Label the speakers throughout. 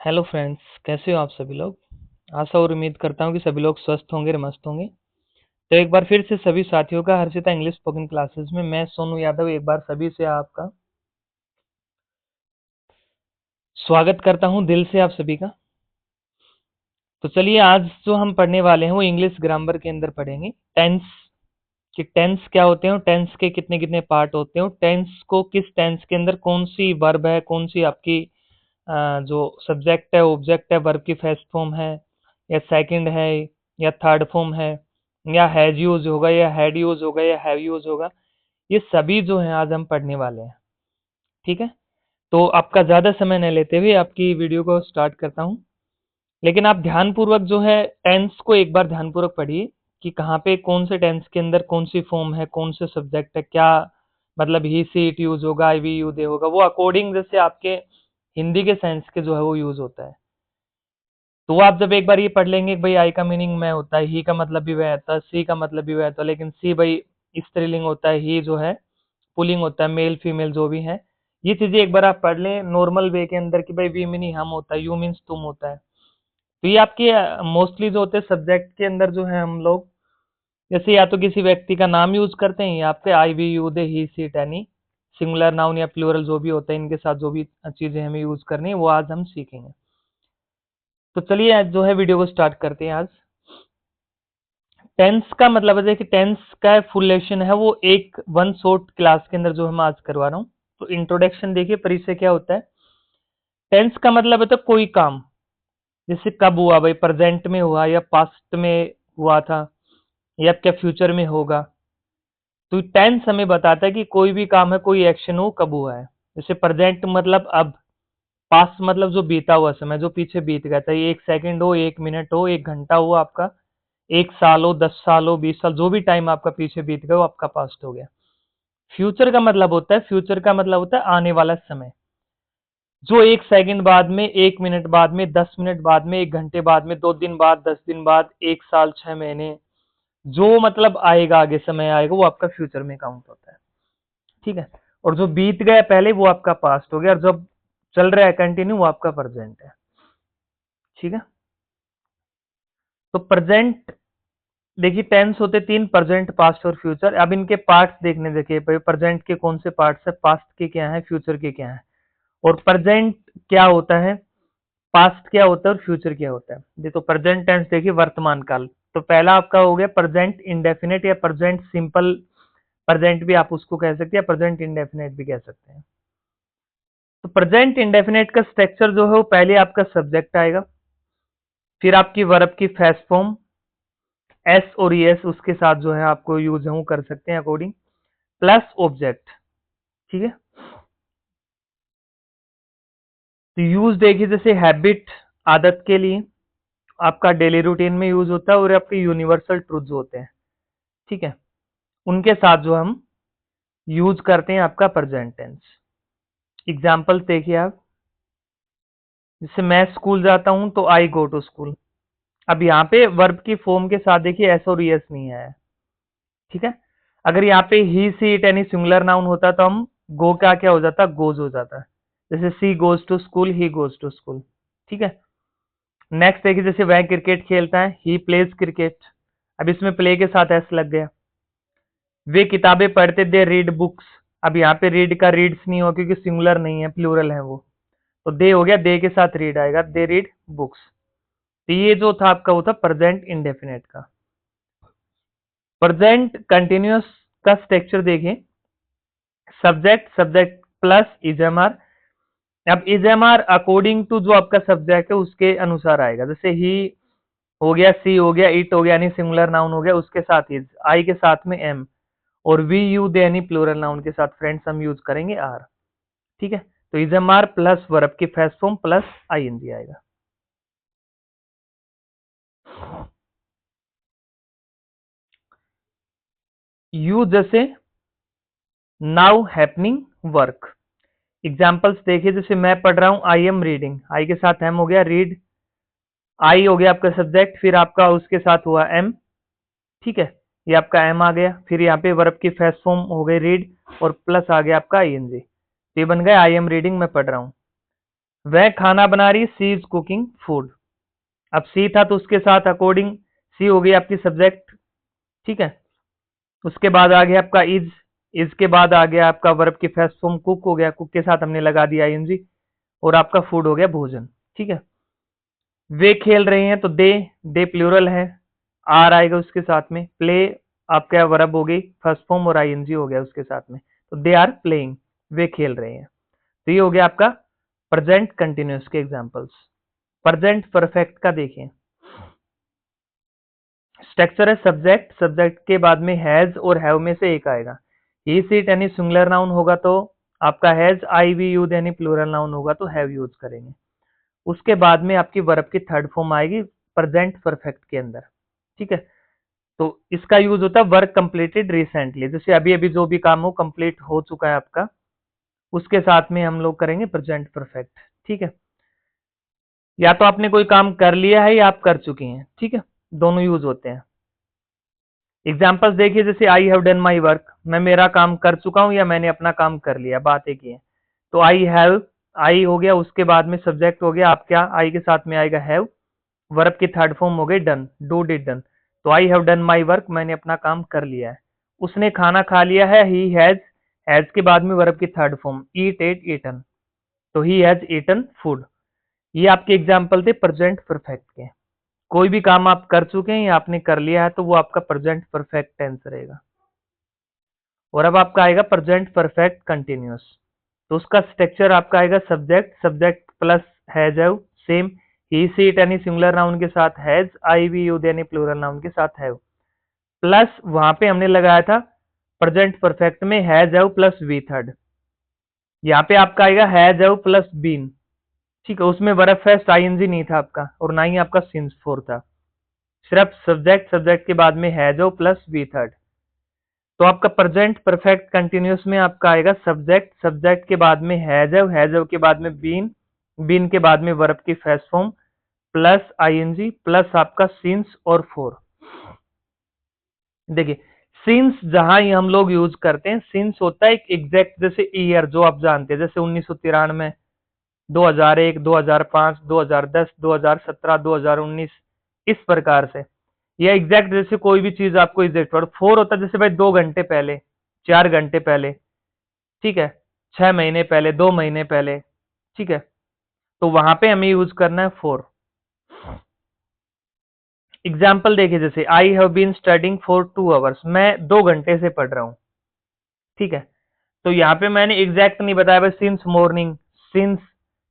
Speaker 1: Hello friends, कैसे हो आप सभी लोग। आशा और उम्मीद करता हूँ कि सभी लोग स्वस्थ होंगे और मस्त होंगे। तो एक बार फिर से सभी साथियों का हर्षिता इंग्लिश स्पोकन क्लासेस में मैं सोनू यादव एक बार सभी से आपका स्वागत करता हूँ दिल से आप सभी का। तो चलिए आज जो हम पढ़ने वाले हैं वो इंग्लिश ग्रामर के अंदर पढ़ेंगे टेंस कि टेंस क्या होते हैं, टेंस के कितने कितने पार्ट होते हैं, टेंस को किस टेंस के अंदर कौन सी वर्ब है, कौन सी आपकी जो सब्जेक्ट है ऑब्जेक्ट है, वर्ब की फर्स्ट फॉर्म है या सेकंड है या थर्ड फॉर्म है, या हैज यूज होगा या हैड यूज होगा या हैव यूज होगा, ये सभी जो है आज हम पढ़ने वाले हैं। ठीक है, तो आपका ज़्यादा समय न लेते हुए आपकी वीडियो को स्टार्ट करता हूँ। लेकिन आप ध्यानपूर्वक जो है टेंस को एक बार ध्यानपूर्वक पढ़िए कि कहाँ पे कौन से टेंस के अंदर कौन सी फॉर्म है, कौन से सब्जेक्ट है, क्या मतलब ही सी इट यूज होगा, आई वी यू दे होगा, वो अकॉर्डिंग जैसे आपके हिंदी के सेंस के जो है वो यूज होता है। तो आप जब एक बार ये पढ़ लेंगे कि भाई आई का मीनिंग मैं होता है, ही का मतलब भी वह होता है, सी का मतलब भी वह होता है, लेकिन सी भाई स्त्रीलिंग होता है, ही जो है पुलिंग होता है, मेल फीमेल जो भी है, ये चीजें एक बार आप पढ़ लें नॉर्मल वे के अंदर कि भाई वी मीनी हम होता है, यू मीन्स तुम होता है। तो ये आपके मोस्टली जो होते हैं सब्जेक्ट के अंदर जो है हम लोग जैसे या तो किसी व्यक्ति का नाम यूज करते हैं या आपके I we you they he she any singular noun या प्लूरल जो भी होता है, इनके साथ जो भी चीजें हमें यूज करनी है वो आज हम सीखेंगे। तो चलिए आज जो है वीडियो को स्टार्ट करते हैं। आज टेंस का मतलब है कि टेंस का फुल लेक्शन है वो एक वन शॉर्ट क्लास के अंदर जो हम आज करवा रहा हूँ। तो इंट्रोडक्शन देखिए परिचय क्या होता है। टेंस का मतलब है तो कोई काम, जैसे कब हुआ, भाई प्रेजेंट में हुआ या पास्ट में हुआ था या क्या फ्यूचर में होगा। तो टेंस हमें बताता है कि कोई भी काम है, कोई एक्शन हो, कब हुआ है। जैसे प्रेजेंट मतलब अब, पास्ट मतलब जो बीता हुआ समय, जो पीछे बीत गया था, ये 1 सेकंड हो, 1 मिनट हो, 1 घंटा हो आपका, 1 साल हो, 10 साल हो, 20 साल, जो भी टाइम आपका पीछे बीत गया वो आपका पास्ट हो गया। फ्यूचर का मतलब होता है, फ्यूचर का मतलब होता है आने वाला समय, जो 1 सेकंड बाद में, 1 मिनट बाद में, 10 मिनट बाद में, 1 घंटे बाद में, 2 दिन बाद, 10 दिन बाद, 1 साल, 6 महीने, जो मतलब आएगा आगे समय आएगा वो आपका फ्यूचर में काउंट होता है। ठीक है, और जो बीत गया पहले वो आपका पास्ट हो गया, और जब चल रहा है कंटिन्यू वो आपका प्रेजेंट है। ठीक है, तो प्रेजेंट देखिए टेंस होते तीन, प्रेजेंट, पास्ट और फ्यूचर। अब इनके पार्ट्स देखने, देखिए प्रेजेंट के कौन से पार्ट्स है, पास्ट के क्या है, फ्यूचर के क्या है, और प्रेजेंट क्या होता है, पास्ट क्या होता है और फ्यूचर क्या होता है। देखो प्रेजेंट टेंस देखिए वर्तमान काल, तो पहला आपका हो गया प्रेजेंट इंडेफिनिट या प्रेजेंट सिंपल, प्रेजेंट भी आप उसको कह सकते हैं, प्रेजेंट इंडेफिनिट भी कह सकते हैं। तो प्रेजेंट इंडेफिनिट का स्ट्रक्चर जो है वो पहले आपका सब्जेक्ट आएगा, फिर आपकी वर्ब की फर्स्ट फॉर्म एस और एस उसके साथ जो है आपको यूज हम कर सकते हैं अकॉर्डिंग, प्लस ऑब्जेक्ट। ठीक है, तो यूज देखिए जैसे हैबिट, आदत के लिए, आपका डेली रूटीन में यूज होता है, और आपके यूनिवर्सल ट्रूथ जो होते हैं, ठीक है, उनके साथ जो हम यूज करते हैं आपका प्रेजेंट टेंस। एग्जाम्पल्स देखिए आप, जैसे मैं स्कूल जाता हूं तो आई गो टू स्कूल। अब यहाँ पे वर्ब की फॉर्म के साथ देखिए एस और एस नहीं है। ठीक है, अगर यहाँ पे he she it any singular noun होता तो हम गो का क्या हो जाता, गोज हो जाता। जैसे she goes to school, he goes to school. ठीक है, नेक्स्ट देखिए जैसे वह क्रिकेट खेलता है, ही प्लेज क्रिकेट। अब इसमें प्ले के साथ एस लग गया। वे किताबें पढ़ते, दे रीड बुक्स। अब यहाँ पे रीड का रीड्स नहीं हो क्योंकि सिंगुलर नहीं है, प्लूरल है वो, तो दे हो गया, दे के साथ रीड आएगा, दे रीड बुक्स। तो ये जो था आपका वो था प्रेजेंट इंडेफिनेट का। प्रेजेंट कंटिन्यूअस का स्ट्रक्चर देखें, सब्जेक्ट, सब्जेक्ट प्लस इजएमआर। अब इजएमआर अकॉर्डिंग टू जो आपका सब्जेक्ट है उसके अनुसार आएगा। जैसे ही हो गया, सी हो गया, इट हो गया यानी सिंगुलर नाउन हो गया, उसके साथ इज, आई के साथ में एम, और वी यू दे यानी प्लूरल नाउन के साथ फ्रेंड्स हम यूज करेंगे आर। ठीक है, तो इजएमआर प्लस वर्ब की फर्स्ट फॉर्म प्लस आईएनजी आएगा। यू जैसे नाउ हैपनिंग वर्क। एग्जाम्पल्स देखिए, जैसे मैं पढ़ रहा हूं, आई एम रीडिंग, आई के साथ एम हो गया, रीड, आई हो गया आपका सब्जेक्ट, फिर आपका उसके साथ हुआ एम। ठीक है, ये आपका एम आ गया, फिर यहाँ पे वर्ब की फर्स्ट फॉर्म हो गई रीड, और प्लस आ गया आपका आईएनजी। तो ये बन गया आई एम रीडिंग, मैं पढ़ रहा हूँ। वह खाना बना रही, सी इज कुकिंग फूड। अब सी था तो उसके साथ अकॉर्डिंग सी हो गई आपकी सब्जेक्ट, ठीक है। उसके बाद आ गया आपका इज के बाद आ गया आपका वर्ब की फर्स्ट फॉर्म कुक हो गया, कुक के साथ हमने लगा दिया आईएनजी, और आपका फूड हो गया भोजन, ठीक है। वे खेल रहे हैं तो दे प्लूरल है, आर आएगा उसके साथ में, प्ले आपका वर्ब हो गई फर्स्ट फॉर्म और आईएनजी हो गया उसके साथ में, तो दे आर प्लेइंग, वे खेल रहे हैं। तो ये हो गया आपका प्रेजेंट कंटिन्यूस के एग्जांपल्स। प्रेजेंट परफेक्ट का देखें, स्ट्रक्चर है सब्जेक्ट, सब्जेक्ट के बाद में हैज और हैव में से एक आएगा। ही सीट यानी सिंगुलर नाउन होगा तो आपका हैज, आई वी यूज यानी प्लूरल नाउन होगा तो हैव यूज करेंगे। उसके बाद में आपकी वर्ब की थर्ड फॉर्म आएगी प्रेजेंट परफेक्ट के अंदर, ठीक है। तो इसका यूज होता है वर्क कंप्लीटेड रिसेंटली, जैसे अभी अभी जो भी काम हो कंप्लीट हो चुका है आपका, उसके साथ में हम लोग करेंगे प्रेजेंट परफेक्ट, ठीक है। या तो आपने कोई काम कर लिया है या आप कर चुकी हैं, ठीक है, दोनों यूज होते हैं। एग्जाम्पल्स देखिए, जैसे I have done my work, मैं मेरा काम कर चुका हूं या मैंने अपना काम कर लिया, बात एक ही है। तो आई हैव, आई हो गया, उसके बाद में सब्जेक्ट हो गया आप क्या, आई के साथ में आएगा हैव, वर्ब की थर्ड फॉर्म हो गई डन, डू डिड डन। तो I have done my work, मैंने अपना काम कर लिया है। उसने खाना खा लिया है, ही हैज के बाद में वर्ब की थर्ड फॉर्म ईट एट ईटन, तो ही हैज ईटन फूड। ये आपके एग्जाम्पल थे प्रेजेंट परफेक्ट के। कोई भी काम आप कर चुके हैं या आपने कर लिया है तो वो आपका प्रेजेंट परफेक्ट टेंस रहेगा। और अब आपका आएगा प्रेजेंट परफेक्ट कंटिन्यूअस, तो उसका स्ट्रक्चर आपका आएगा subject, subject plus has have, same ही सी इट यानी सिंगुलर नाउन के साथ हैज, आई वी यूज यानी प्लूरल नाउन के साथ हैव, प्लस वहां पे हमने लगाया था प्रेजेंट परफेक्ट में has have plus V third, यहाँ पे आपका आएगा हैज हैव प्लस बीन, ठीक है। उसमें वर्ब फर्स्ट आईएनजी नहीं था आपका और ना ही आपका सिंस फोर था, सिर्फ सब्जेक्ट, सब्जेक्ट के बाद में has have plus V third. तो आपका प्रेजेंट परफेक्ट कंटिन्यूअस में आपका आएगा सब्जेक्ट, सब्जेक्ट के बाद में हैज हैव के बाद में बीन, बीन के बाद में वर्ब की first form plus ING plus आपका सिंस और फोर। देखिए सिंस जहां ही हम लोग यूज करते हैं, सिंस होता है एक एग्जैक्ट, जैसे ईयर जो आप जानते हैं, जैसे 1993, 2001, 2005, 2010, 2017, 2019, इस प्रकार से। या एग्जैक्ट जैसे कोई भी चीज आपको एग्जैक्ट, और फोर होता है जैसे भाई 2 घंटे पहले, 4 घंटे पहले, ठीक है, 6 महीने पहले, 2 महीने पहले, ठीक है। तो वहां पे हमें यूज करना है फोर। एग्जाम्पल देखिए, जैसे I have been studying for 2 hours, मैं 2 घंटे से पढ़ रहा हूं, ठीक है। तो यहाँ पे मैंने एग्जैक्ट नहीं बताया भाई, सिंस मॉर्निंग, सिंस,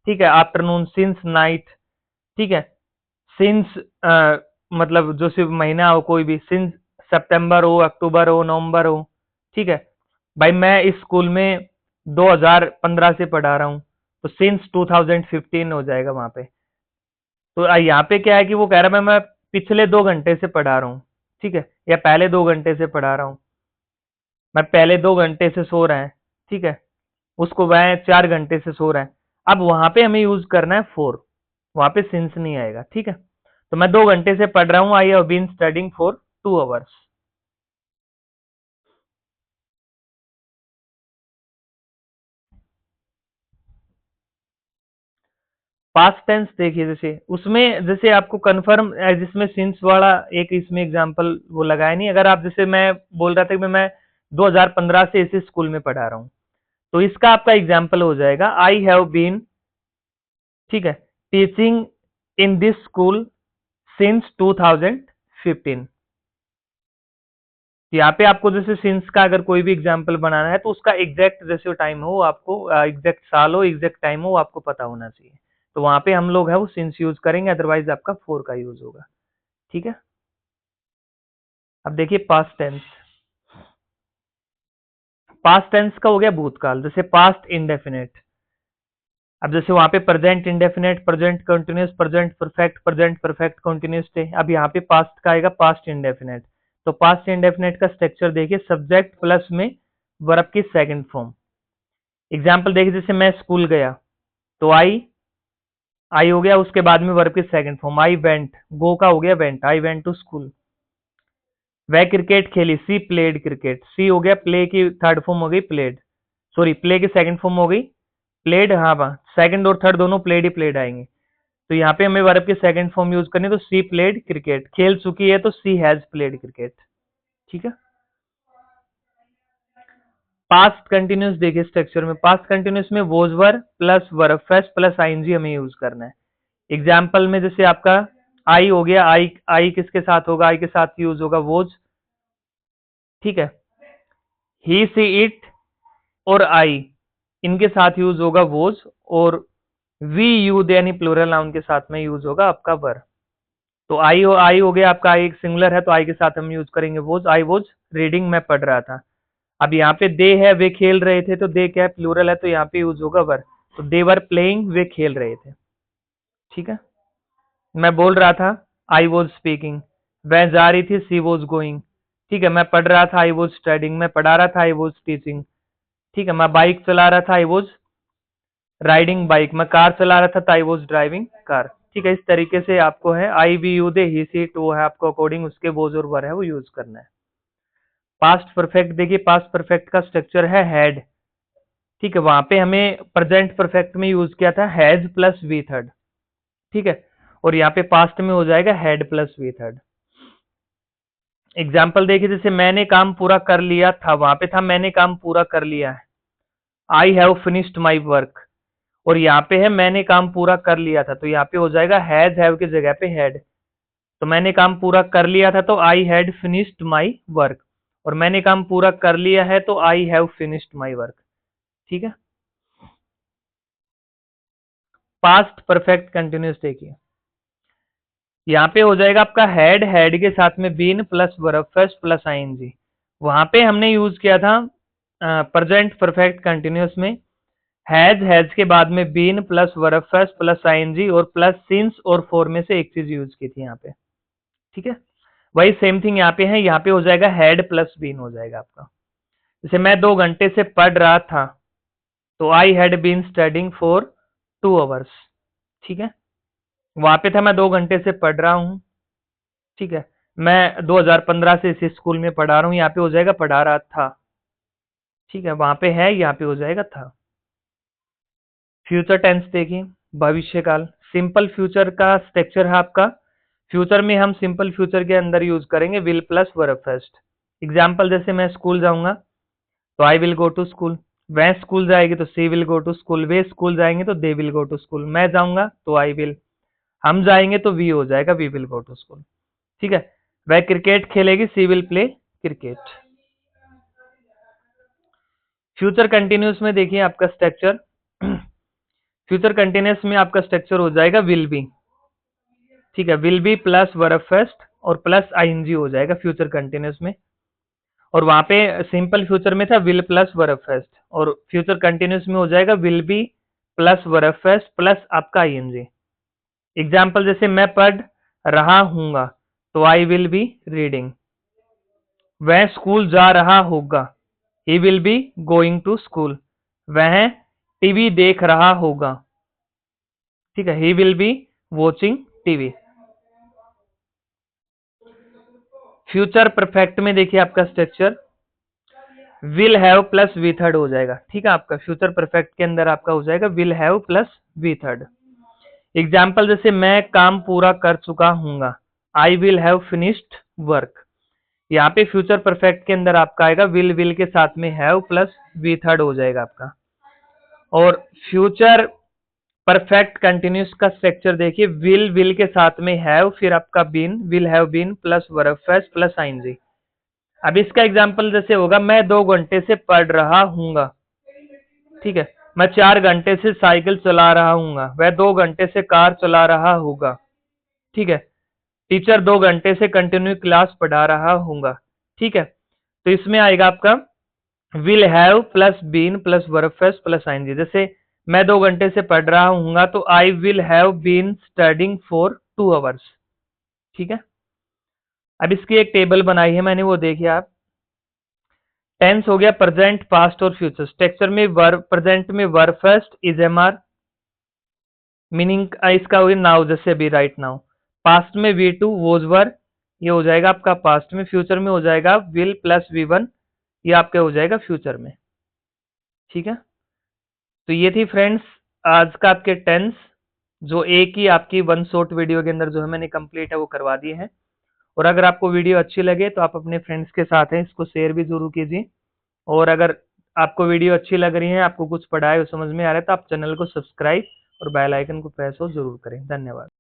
Speaker 1: ठीक है, आफ्टरनून, सिंस नाइट, ठीक है, सिंस मतलब जो सिर्फ महीना हो कोई भी, सिंस सितंबर हो, अक्टूबर हो, नवंबर हो, ठीक है। भाई मैं इस स्कूल में 2015 से पढ़ा रहा हूँ, तो सिंस 2015 हो जाएगा वहां पे। तो यहाँ पे क्या है कि वो कह रहा है मैं पिछले 2 घंटे से पढ़ा रहा हूँ, ठीक है, या पहले 2 घंटे से पढ़ा रहा हूँ, मैं पहले 2 घंटे से सो रहा है, ठीक है, उसको वह 4 घंटे से सो रहा है। अब वहां पे हमें यूज करना है फोर, वहां पे सिंस नहीं आएगा, ठीक है। तो मैं 2 घंटे से पढ़ रहा हूँ, I have been studying for 2 hours. Past tense देखिए, जैसे उसमें जैसे आपको कंफर्म, जिसमें सिंस वाला एक इसमें एग्जांपल वो लगाया नहीं, अगर आप जैसे मैं बोल रहा था कि मैं 2015 से इसी स्कूल में पढ़ा रहा हूँ, तो इसका आपका एग्जाम्पल हो जाएगा आई हैव बीन, ठीक है, teaching in this school since 2015। यहाँ पे आपको जैसे सिंस का अगर कोई भी एग्जाम्पल बनाना है तो उसका एग्जैक्ट जैसे टाइम हो, आपको एग्जैक्ट साल हो, एग्जैक्ट टाइम हो, आपको पता होना चाहिए। तो वहां पे हम लोग है वो सिंस यूज करेंगे, अदरवाइज आपका फोर का यूज होगा, ठीक है। अब देखिए पास्ट टेंस, पास्ट टेंस का हो गया भूतकाल, जैसे पास्ट इंडेफिनेट। अब जैसे वहां पे present indefinite, present continuous, present perfect, present perfect continuous थे, अब यहाँ पे पास्ट का आएगा पास्ट इंडेफिनेट। तो पास्ट इंडेफिनेट का स्ट्रक्चर देखिए, सब्जेक्ट प्लस में वर्ब की सेकंड फॉर्म। एग्जाम्पल देखिए, जैसे मैं स्कूल गया, तो आई हो गया, उसके बाद में वर्ब की second form I went, go का हो गया went, I went to school. वह क्रिकेट खेली, सी प्लेड क्रिकेट, सी हो गया, प्ले की थर्ड फॉर्म हो गई प्लेड, सॉरी प्ले की सेकंड फॉर्म हो गई प्लेड, हाँ हाँ, सेकंड और थर्ड दोनों प्लेड ही प्लेड आएंगे। तो यहाँ पे हमें वर्ब की सेकंड फॉर्म यूज करनी है, तो सी प्लेड क्रिकेट, खेल चुकी है तो सी हैज प्लेड क्रिकेट। ठीक है। पास्ट कंटिन्यूस देखिए स्ट्रक्चर में, पास्ट कंटिन्यूस में was were plus verb first plus ING हमें यूज करना है। एग्जाम्पल में जैसे आपका आई हो गया, आई आई किसके साथ होगा, आई के साथ यूज होगा वोज। ठीक है। ही सी इट और आई इनके साथ यूज होगा वोज, और वी यू दे यानी प्लूरल नाउन के साथ में यूज होगा आपका वर। तो आई हो गया आपका, आई एक सिंगुलर है तो आई के साथ हम यूज करेंगे वोज, आई वोज रीडिंग, मैं पढ़ रहा था। अब यहाँ पे दे है, वे खेल रहे थे, तो दे क्या है, प्लूरल है, तो यहाँ पे यूज होगा वर। तो दे वर प्लेइंग, वे खेल रहे थे। ठीक है। मैं बोल रहा था, आई वॉज स्पीकिंग। वह जा रही थी, सी वॉज गोइंग। ठीक है। मैं पढ़ रहा था, आई वॉज स्टडिंग। मैं पढ़ा रहा था, आई वॉज टीचिंग। ठीक है। मैं बाइक चला रहा था, आई वॉज राइडिंग बाइक। मैं कार चला रहा था, तो आई वॉज ड्राइविंग कार। ठीक है। इस तरीके से आपको है I we you they he she टू है, आपको अकॉर्डिंग उसके वोज और वर है वो यूज करना है। पास्ट परफेक्ट देखिए, पास्ट परफेक्ट का स्ट्रक्चर है हैड। ठीक है। वहां पे हमें प्रेजेंट परफेक्ट में यूज किया था हैज प्लस वी थर्ड। ठीक है। और यहाँ पे पास्ट में हो जाएगा had plus V third. Example देखिए, जैसे मैंने काम पूरा कर लिया था, वहां पे था मैंने काम पूरा कर लिया है, I have finished my work. और यहाँ पे है मैंने काम पूरा कर लिया था, तो यहाँ पे हो जाएगा हैज हैव की जगह पे हैड। तो मैंने काम पूरा कर लिया था तो I had finished my work, और मैंने काम पूरा कर लिया है तो I have finished my work. ठीक है। पास्ट परफेक्ट कंटिन्यूस देखिए, यहाँ पे हो जाएगा आपका हैड के साथ में been plus verb first plus ING. वहां पे हमने यूज किया था प्रेजेंट परफेक्ट कंटिन्यूस में हैज के बाद में been plus verb first plus ING और प्लस सिंस और फॉर में से एक चीज यूज की थी यहाँ पे। ठीक है। वही सेम थिंग यहाँ पे है, यहाँ पे हो जाएगा हैड प्लस बीन हो जाएगा आपका। जैसे मैं 2 घंटे से पढ़ रहा था, तो I had been studying for 2 hours. ठीक है। वहां पे था मैं 2 घंटे से पढ़ रहा हूँ। ठीक है। मैं 2015 से इस स्कूल में पढ़ा रहा हूँ, यहाँ पे हो जाएगा पढ़ा रहा था। ठीक है। वहां पे है, यहाँ पे हो जाएगा था। फ्यूचर टेंस देखिए, भविष्य काल। सिंपल फ्यूचर का स्ट्रक्चर है आपका, फ्यूचर में हम सिंपल फ्यूचर के अंदर यूज करेंगे will plus verb first. Example जैसे मैं स्कूल जाऊंगा तो I will go to school, वह स्कूल जाएगी तो she will go to school, वे स्कूल जाएंगे तो they will go to school, मैं जाऊंगा तो आई विल, हम जाएंगे तो वी हो जाएगा we will go to school. ठीक है। वह क्रिकेट खेलेगी, she will play cricket. Future continuous में देखिए आपका स्ट्रक्चर, फ्यूचर कंटिन्यूस में आपका स्ट्रक्चर हो जाएगा विल बी। ठीक है। Will be plus verb first और प्लस आईएनजी हो जाएगा फ्यूचर कंटिन्यूस में। और वहां पे सिंपल फ्यूचर में था विल प्लस वर्ब फर्स्ट, और फ्यूचर कंटिन्यूस में हो जाएगा will be plus verb first plus आपका आईएनजी। एग्जाम्पल जैसे मैं पढ़ रहा हूंगा तो आई विल बी रीडिंग, वह स्कूल जा रहा होगा, he will be going to school, वह टीवी देख रहा होगा। ठीक है। He will be watching TV. Future perfect में देखिए आपका structure will have plus V third हो जाएगा। ठीक है। आपका फ्यूचर परफेक्ट के अंदर आपका हो जाएगा will have plus V third. Example जैसे मैं काम पूरा कर चुका हूंगा, I will have finished work. यहाँ पे फ्यूचर परफेक्ट के अंदर आपका आएगा विल के साथ में हैव प्लस वी थर्ड हो जाएगा आपका। और फ्यूचर परफेक्ट कंटिन्यूस का स्ट्रक्चर देखिए, विल के साथ में हैव, फिर आपका been, will have been plus verb first plus ING. अब इसका एग्जांपल जैसे होगा, मैं 2 घंटे से पढ़ रहा हूंगा। ठीक है। मैं 4 घंटे से साइकिल चला रहा हूंगा, वह 2 घंटे से कार चला रहा होगा। ठीक है। टीचर 2 घंटे से कंटिन्यू क्लास पढ़ा रहा होगा। ठीक है। तो इसमें आएगा आपका will have plus been plus verb first plus ING. जैसे मैं 2 घंटे से पढ़ रहा हूंगा तो I will have been studying for 2 hours. ठीक है। अब इसकी एक टेबल बनाई है मैंने, वो देखिए आप। टेंस हो गया प्रेजेंट, पास्ट और फ्यूचर। स्ट्रक्चर में वर्ब, प्रेजेंट में verb first is am are, meaning इसका हो गया नाउ, जैसे अभी राइट नाउ। पास्ट में वी टू वोज वर, ये हो जाएगा आपका पास्ट में। फ्यूचर में हो जाएगा विल प्लस वी वन, ये आपके हो जाएगा फ्यूचर में। ठीक है। तो ये थी फ्रेंड्स आज का आपके टेंस, जो एक ही आपकी वन शॉट वीडियो के अंदर जो है मैंने कंप्लीट है वो करवा दिए हैं। और अगर आपको वीडियो अच्छी लगे तो आप अपने फ्रेंड्स के साथ है इसको शेयर भी ज़रूर कीजिए। और अगर आपको वीडियो अच्छी लग रही है, आपको कुछ पढ़ा है, समझ में आ रहा है, तो आप चैनल को सब्सक्राइब और बेल आइकन को प्रेस हो ज़रूर करें। धन्यवाद।